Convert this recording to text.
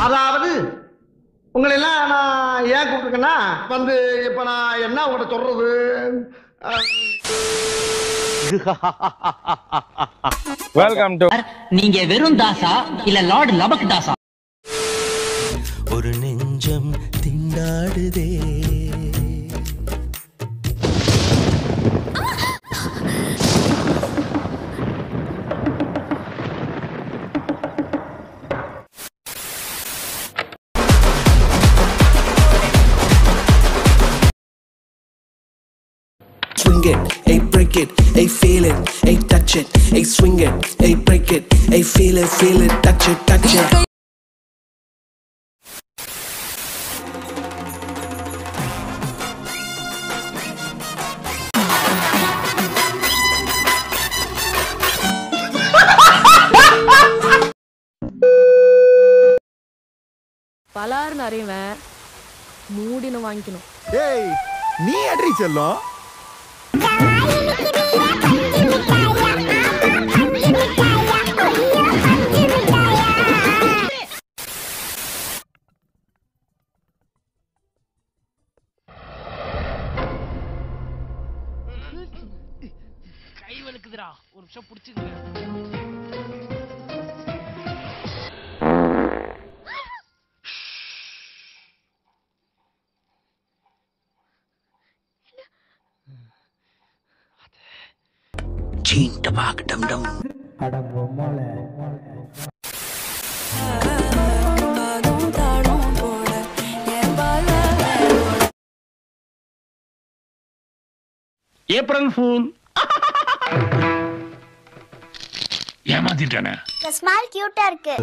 அதாவது உங்களை எல்லாம் நான் ஏன் கூப்பிட்டுருக்கேன்னா வந்து இப்ப நான் என்ன உங்கள்கிட்ட சொல்றது வெல்கம் டு நீங்க வெறும் தாசா இல்ல லார்ட் லபக் தாசா? ஒரு நெஞ்சம் திண்டாடுதே. Swing it, hey break it, hey feel it, hey touch it, hey swing it, hey break it, hey feel it, touch it, touch it. பலார் நிறையவன் மூடினு வாங்கிக்கணும். ஏய் நீ அட்ரி செல்லும் கை வலிக்குதுடா, ஒரு நிமிஷம் புடிச்சுக்க. Chin tabak dum dum. April fool. ஏமாத்திட்டானே. ஸ்மைல் கியூட்டா இருக்கு.